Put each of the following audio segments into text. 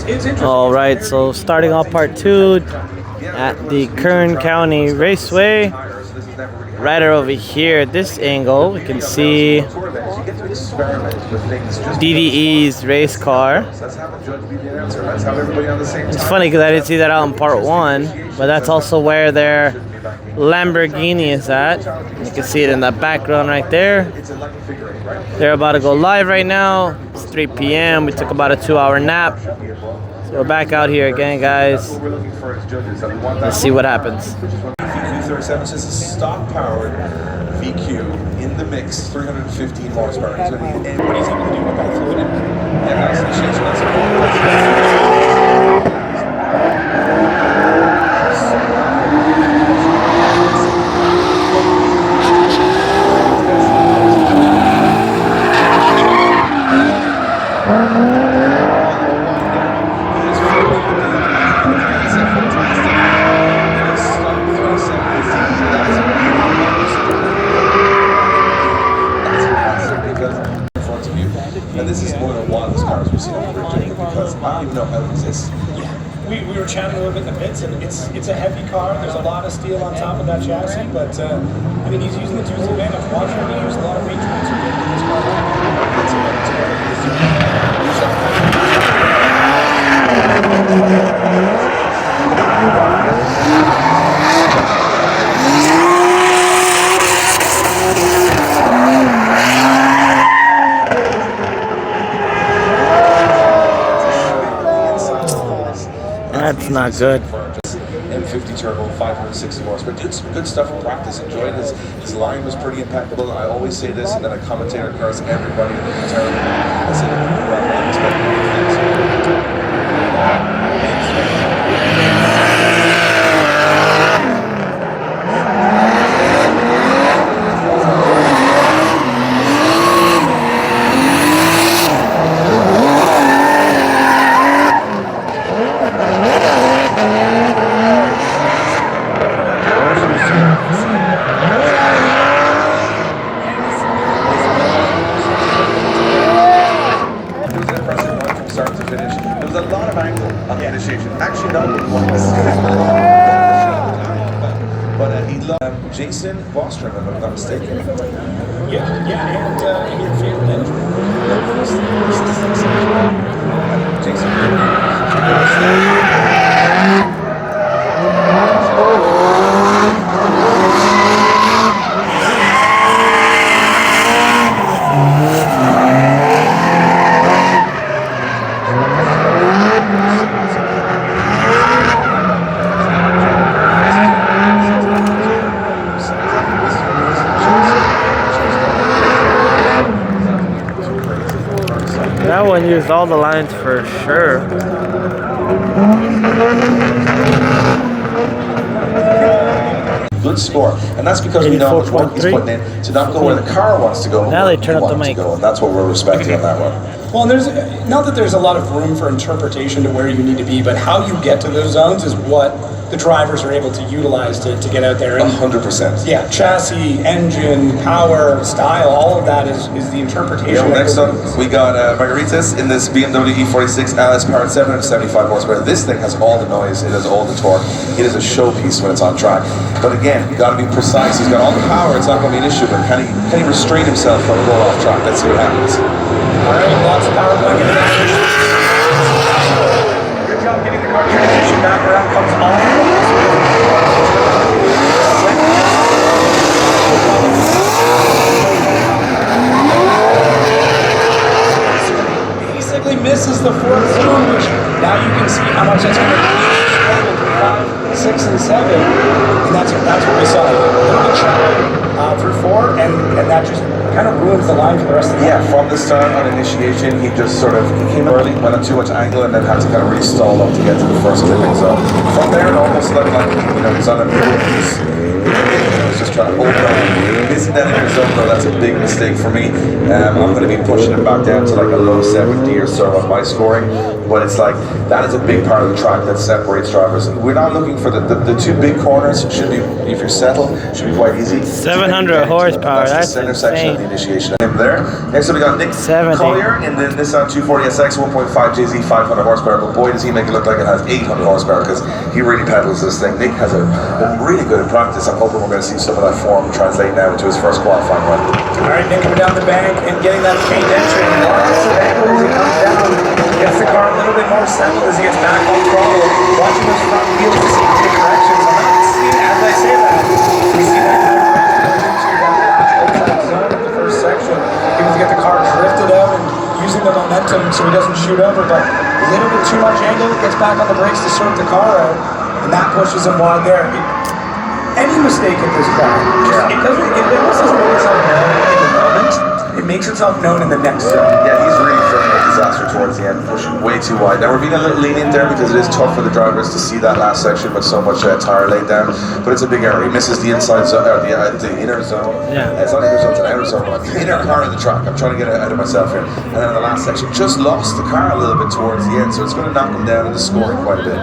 interesting. All right, so starting off part 2 at the Kern County Raceway. Right over here at this angle, we can see DDE's race car. It's funny because I didn't see that out in part 1, but that's also where their Lamborghini is at. You can see it in the background right there. They're about to go live right now. It's 3 p.m. We took about a 2-hour nap. So we're back out here again, guys. Let's see what happens. VQ37 is a stock-powered VQ in the mix, 315 horsepower. What he's able to do with that fluid. Yeah, and this is more than one of those cars we've seen on the bridge, because I don't even know how it exists. Yeah, we were chatting a little bit in the pits, and it's a heavy car. There's a lot of steel on top of that chassis, but I mean, he's using it to his advantage. Watching him use a lot of weight transfer in this car. That's not good. M50 turbo, 560 horsepower. Did some good stuff in practice. Enjoyed his line was pretty impeccable. I always say this, and then a commentator curse everybody in the turn. I said, I expect Jason Bostrom, if I'm not mistaken. Yeah, and your favorite engine. Jason. That one used all the lines for sure. Good score, and that's because we know how much work he's putting in to not go where the car wants to go. Now they turn up the mic. And that's what we're respecting on that one. Well, and there's not that there's a lot of room for interpretation to where you need to be, but how you get to those zones is what the drivers are able to utilize to get out there. 100%. Yeah, chassis, engine, power, style, all of that is the interpretation. Yeah, next up, we got Margaritas in this BMW E46 LS powered 775 horsepower. This thing has all the noise, it has all the torque. It is a showpiece when it's on track. But again, you got to be precise. He's got all the power, it's not going to be an issue, but can he restrain himself from going off track? Let's see what happens. All right, lots of power going in. Good job getting the car transition back around, comes off. Basically misses the fourth zone, which now you can see how much that's going to be. 5, 6, and 7, and that's what we saw. A little bit shy through 4, and that just kind of ruins the line for the rest of the Yeah, from the start on initiation, he just sort of came early, went on too much angle, and then had to kind of restall up to get to the first clipping. So from there, it almost looked like he's on a is just trying to hold on. Missing that inner zone though, that's a big mistake for me. I'm going to be pushing him back down to like a low 70 or so on my scoring. But it's like, that is a big part of the track that separates drivers. We're not looking for the two big corners, should be, if you're settled, should be quite easy. 700 horsepower, that's the center section of the insane. initiation. There. Next up we got Nick 70. Collier in the Nissan 240SX 1.5 JZ 500 horsepower, but boy does he make it look like it has 800 horsepower because he really pedals this thing. Nick has been really good in practice. I'm hoping we're going to see some of that form translate now into his first qualifying run. Alright, Nick coming down the bank and getting that chain entry. Lots of angle as he comes down. Gets the car a little bit more settled as he gets back on throttle. Watching those front wheels to see if he take corrections. I'm not seeing, as I say that, we see that zone of the first section. Able to get the car drifted out and using the momentum so he doesn't shoot over, but a little bit too much angle, gets back on the brakes to sort the car out, and that pushes him wide there. Any mistake at this track, it almost doesn't make itself known in the moment, it makes itself known in the next zone. Yeah, he's really threatening a disaster towards the end, pushing way too wide. Now we're being a little lenient there because it is tough for the drivers to see that last section with so much tire laid down, but it's a big error. He misses the inside zone, or the inner zone. Yeah. It's not inner zone, it's an outer zone. The inner car of the track. I'm trying to get ahead of myself here. And then the last section, just lost the car a little bit towards the end, so it's going to knock him down in the scoring quite a bit.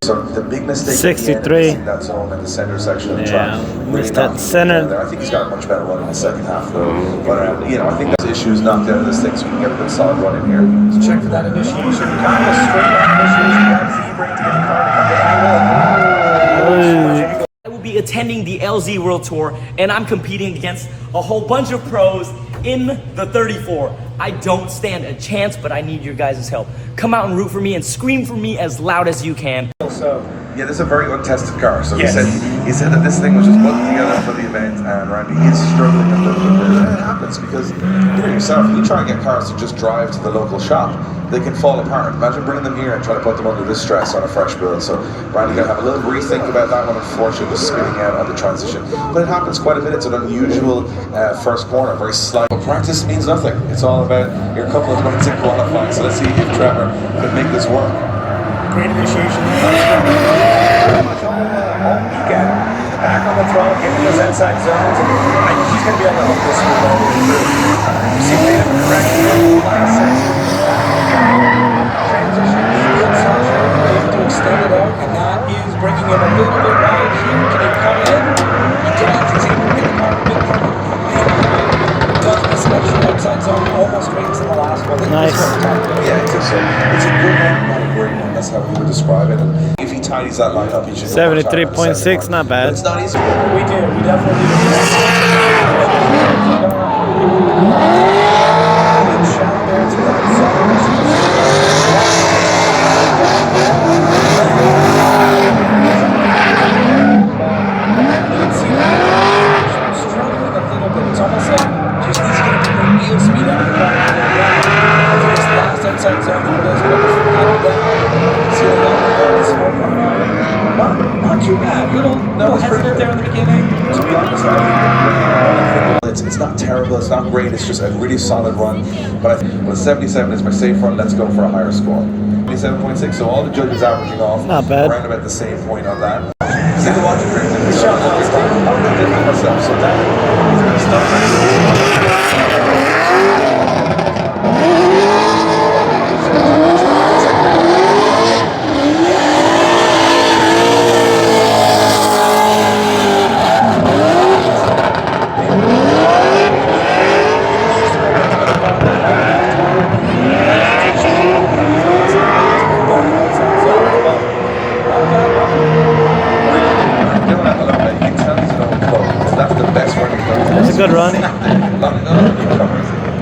So the big mistake 63. in that zone in the center section of the track. Missed that center. I think he's got a much better run in the second half though. But you know, I think those issues knocked out of this thing, so we can get a good solid run in here. Let's check for that initiation. Kind of straight on initiation. Grab Z brake to get the car to come down. I will be attending the LZ World Tour, and I'm competing against a whole bunch of pros in the 34. I don't stand a chance, but I need your guys' help. Come out and root for me and scream for me as loud as you can. So, yeah, this is a very untested car. So yes. he said that this thing was just put together for the event, and Randy is struggling a little bit. And it happens because you know yourself, you try and get cars to just drive to the local shop, they can fall apart. Imagine bringing them here and trying to put them under this stress on a fresh build. So Randy got to have a little rethink about that one. Unfortunately, was spinning out on the transition, but it happens quite a bit. It's an unusual first corner, very slight. But practice means nothing. It's all about your couple of minutes in qualifying. So let's see if Trevor can make this work. great initiation. Pretty much all weekend. Back on the throttle, hitting those inside zones. He's going to be able to help this one all the way through. You see, made a correction in the last section. Transition, field section, able to extend it out, and that is bringing him a little bit wide here. Can he cut in? He does. He's able to get the car a bit more. Does this extra outside zone almost right to the last one. Nice. Yeah, it's a good one, not a great one. That's how we would describe it. And if he tidies that line up, he should. 73.6, not bad. It's not easy. We do. We definitely struggling a little bit. It's almost like just needs to get a bit more wheel speed out of the car. For this last outside zone, he does put the pedal down. See a little bit of smoke coming out. Not too bad. Little hesitant there in the beginning. To be honest, it's not terrible, it's not great, it's just a really solid run. But I think with 77 is my safe run, let's go for a higher score. 27.6, so all the judges averaging off Not bad. around about the same point on that. See the watch drink in the show. I'm going to do myself, so that is going to stop. That's a good run. They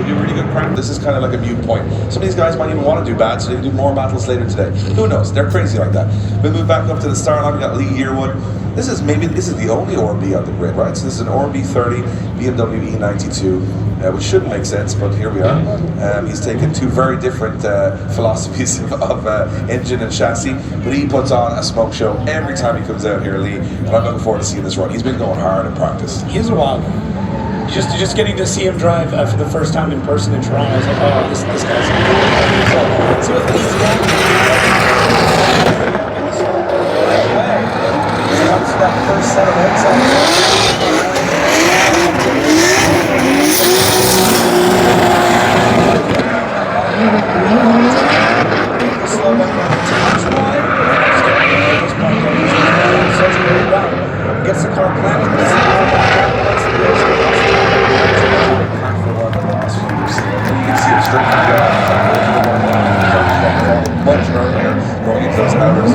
do really good practice. This is kind of like a mute point. Some of these guys might even want to do bad, so they can do more battles later today. Who knows? They're crazy like that. We move back up to the start line. We got Lee Yearwood. This is the only ORB on the grid, right? So this is an ORB 30 BMW E92, which shouldn't make sense, but here we are. He's taken two very different philosophies of engine and chassis, but he puts on a smoke show every time he comes out here, Lee, and I'm looking forward to seeing this run. He's been going hard in practice. he is a wild one. Just getting to see him drive for the first time in person in Toronto, I was like, oh, this guy's good. So at least that first set of outside. powers.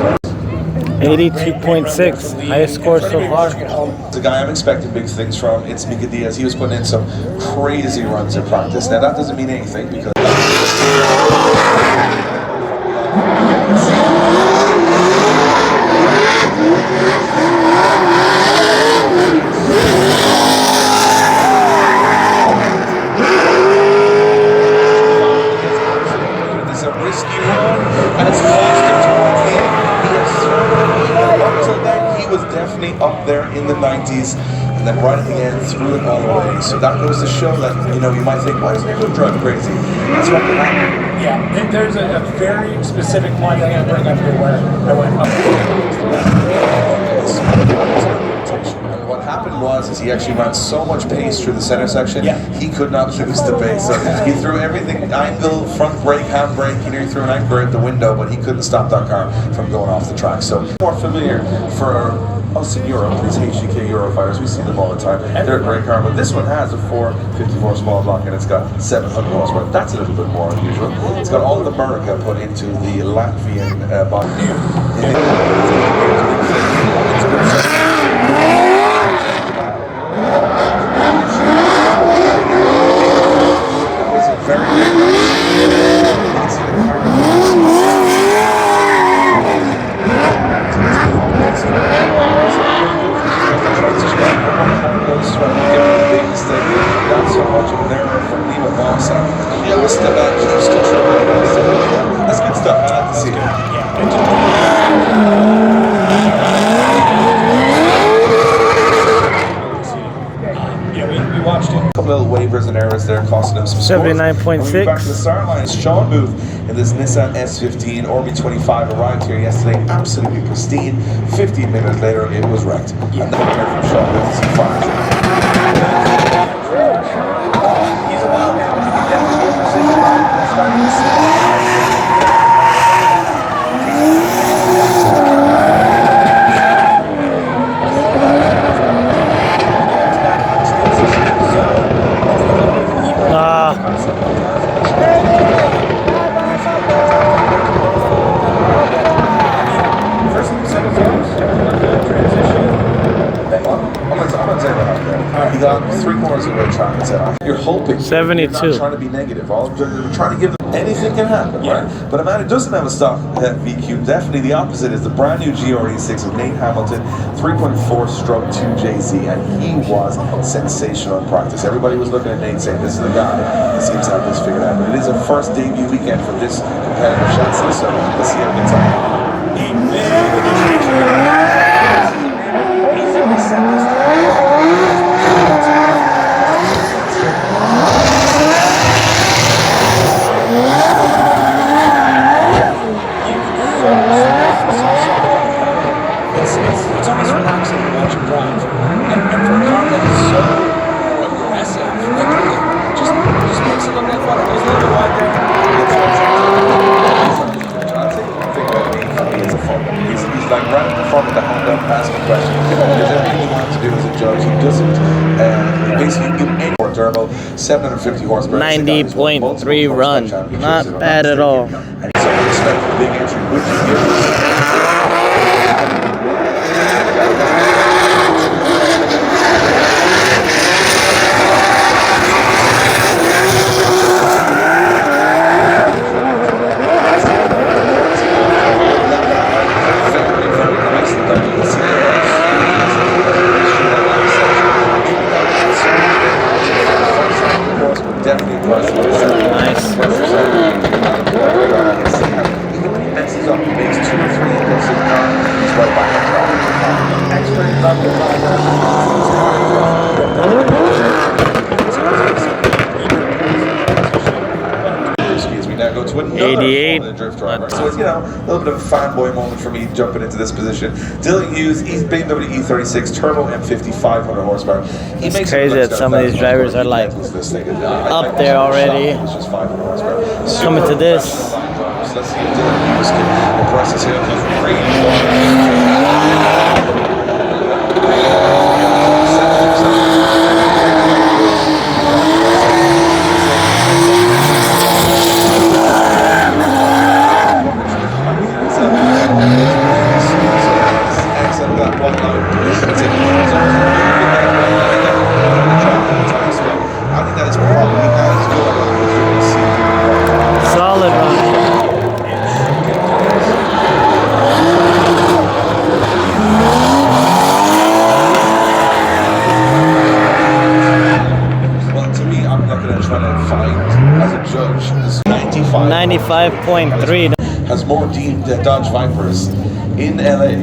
82.6, highest score so far. The guy I'm expecting big things from, it's Mika Diaz. He was putting in some crazy runs in practice. Now that doesn't mean anything because it's a risky run and it's cost him to win. Up till then, he was definitely up there in the 90s, and then right at the end, threw it all away. So that goes to show that, you know, you might think, why isn't everyone driving crazy? That's what can happen. Yeah, there's a very specific point that I'm going to bring up here where I went up. And what happened was he actually ran so much pace through the center section, he could not lose the pace. So he threw everything, angle, front brake, handbrake, he nearly threw an anchor out the window, but he couldn't stop that car from going off the track. So more familiar for us in Europe, these HGK Eurofighters, we see them all the time. They're a great car, but this one has a 454 small block and it's got 700 horsepower. That's a little bit more unusual. It's got all the America put into the Latvian body. That's good stuff. I like to see it. We watched it. A couple little waivers and errors there costing him some scores. 79.6. Back to the start line, Sean Booth in this Nissan S15 Orbi 25 arrived here yesterday, absolutely pristine. 15 minutes later, it was wrecked. And then we heard from Sean Booth as he fires. He's a wild man. He definitely is starting to see. He got 3/4 of the way trying to say, you're hoping. 72. You're not trying to be negative. You're trying to give them anything can happen, right? But a man who doesn't have a stock VQ, definitely the opposite is the brand new GRE6 of Nate Hamilton, 3.4 stroke 2 JZ, and he was sensational in practice. Everybody was looking at Nate saying, this is the guy that seems to have this figured out. But it is a first debut weekend for this competitive chassis, so let's see how it gets on. It's almost relaxing to watch him drive. And for a car that is so aggressive, just makes it look like fun. It goes a little bit wide there. I'll tell you one thing about Nate for me is a fun. He's like right at the front of the Honda asking questions. Because everything he wants to do as a judge, he doesn't basically give any more turbo, 750 horsepower. 90.3 run. Not bad at all. And he's so respect for big entry, which he gives. 88. Drift driver. So it's, you know, a little bit of a fanboy moment for me jumping into this position. Dylan Hughes, BMW E36 Turbo M50 500 horsepower. It's crazy that some of these drivers are like up there already. Coming to this. So let's see if Dylan Hughes can impress us here. 25.3. Has more Dodge Vipers in LA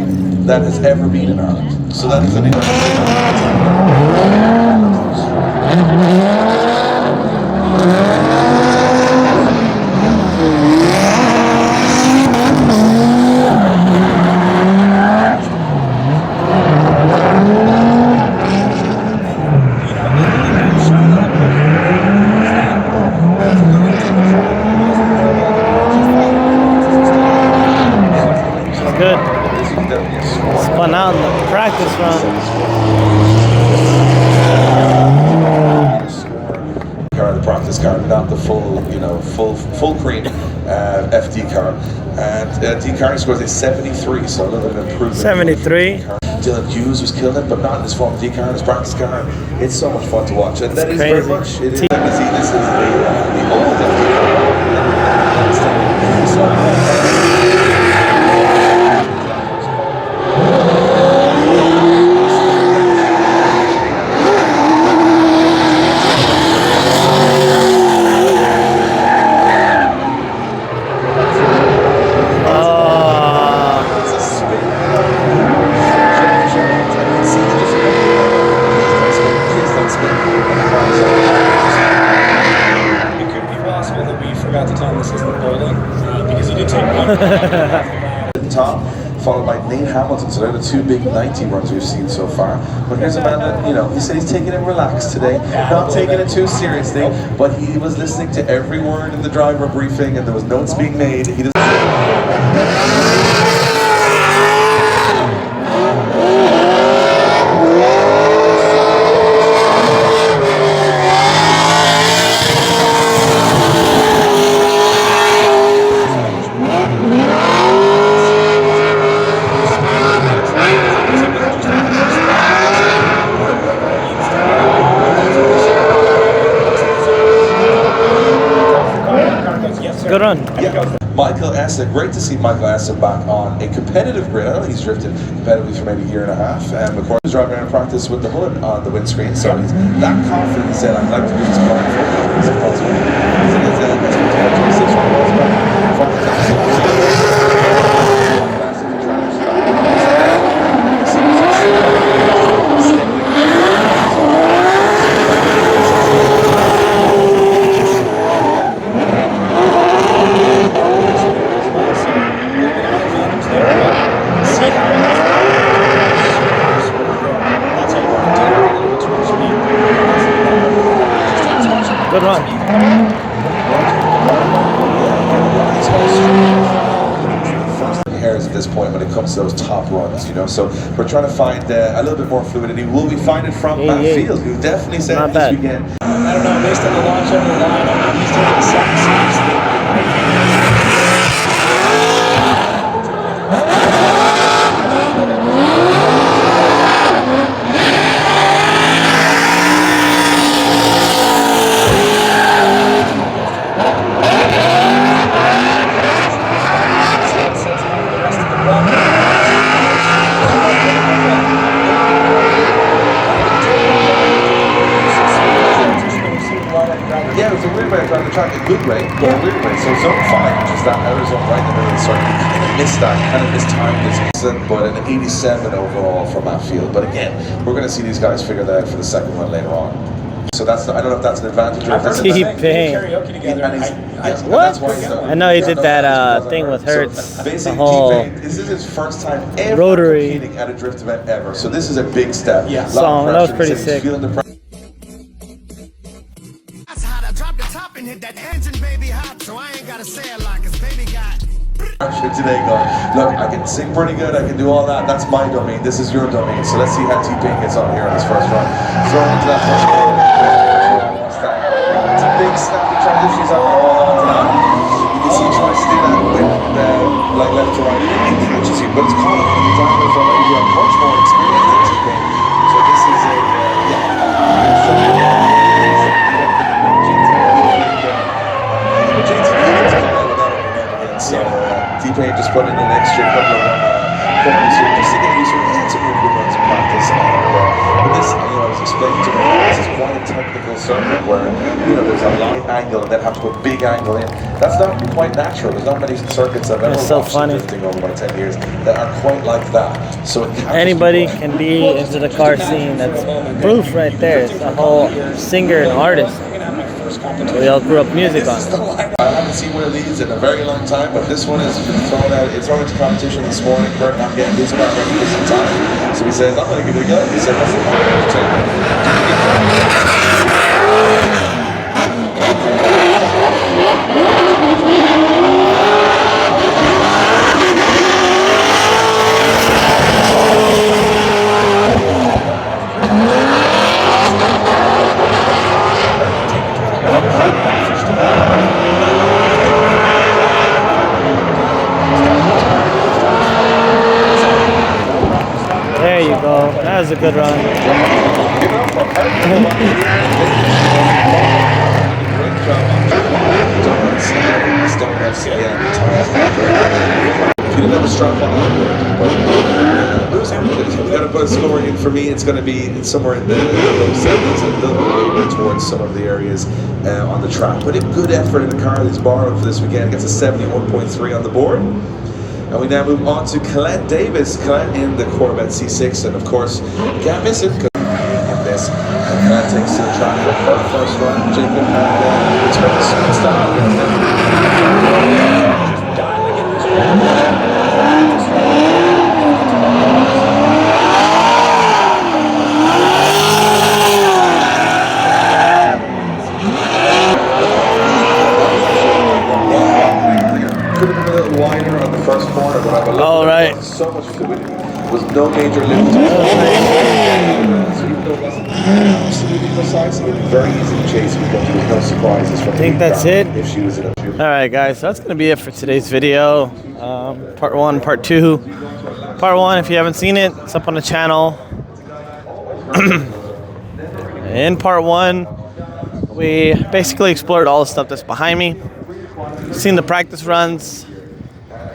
than has ever been in Ireland. So that is an Good. Spun out in the practice run. Car, the practice car, not the full, full cream FD car. And D car scores a 73, so a little bit of improvement. 73. Dylan Hughes was killing it, but not in his form D car, in his practice car. It's so much fun to watch, and that is very much. It is. Let me see. This is the old FD car. Top, followed by Nate Hamilton. So they're the two big 90 runs we've seen so far. But here's a man that, he said he's taking it relaxed today, not taking it too seriously, but he was listening to every word in the driver briefing and there was notes being made. He doesn't. Good run. Yeah. Michael Essa, great to see Michael Essa back on a competitive grid. I don't think he's drifted competitively for maybe a year and a half. Of course, he's driving around practice with the hood on the windscreen, so he's that confident. He said, "I'd like to do this car for Good run. Hairs at this point when it comes to those top runs, So we're trying to find a little bit more fluidity. Will we find it from Matt Field, who definitely said this weekend? I don't know, based on the launch of the line, he's taking the second seriously. Yeah, it was a weird way around the track, a good way, but a weird way. So zone 5, which is that outer zone right in the middle of the circuit, kind of missed that, kind of mistimed this season, but an 87 overall for Matt Field. But again, we're going to see these guys figure that out for the second one later on. So I don't know if that's an advantage or if that's karaoke together. What? I know he did that thing with Hertz. So the whole this is his first time ever rotary competing at a drift event ever. So this is a big step. Yeah. Song. That was pretty sick. Hit that engine, baby, hot, so I ain't gotta say it like his baby got today going, look, I can sing pretty good, I can do all that, that's my domain, this is your domain, so let's see how T-Pain gets on here in his first run. Throw into that first goal. It's a big snappy transition, he's on all onto that. You can see he tries to do that with like left to right, he catches you, but it's caught him. The drivers already have much more experience than T-Pain, so this is a, So T-Pain just put in an extra couple of corners here just to get used to it. He had some really good runs in practice, but this, I was explaining to him, this is quite a technical circuit where, there's a long angle and then have to put big angle in. That's not quite natural. There's not many circuits I've ever watched drifting over my 10 years that are quite like that. So anybody can be into the car scene. That's proof right there. It's a whole singer and artist. We all grew up music on. I haven't seen one of these in a very long time, but this one is thrown out. It's thrown into competition this morning. Kern not getting his car ready for some time. So he says, I'm going to give it a go. He said, what's the There you go. That was a good run. We've got to put a score in. For me, it's going to be somewhere in the low 70s, a little bit over towards some of the areas on the track. But a good effort in the car that's borrowed for this weekend. Gets a 71.3 on the board. And we now move on to Colette Davis. Colette in the Corvette C6, and of course, you can't miss it because in this. And Colette takes to the track for her first run. Jacob and it's been a smooth start. Could have been a little wider on the first corner, but I All right. So much fluidity. Was no major lift. So even though it wasn't absolutely precise, it was very easy to chase because there was no surprises from I think that's it. If she was in a All right, guys. So that's going to be it for today's video. Part 1, Part 2. Part 1, if you haven't seen it, it's up on the channel. In Part 1, we basically explored all the stuff that's behind me. Seen the practice runs.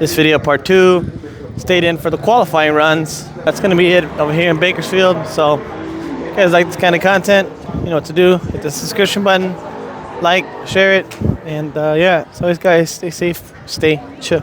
This video, Part 2. Stayed in for the qualifying runs. That's going to be it over here in Bakersfield. So, if you guys like this kind of content, you know what to do. Hit the subscription button, like, share it, and yeah. So, guys, stay safe, stay chill.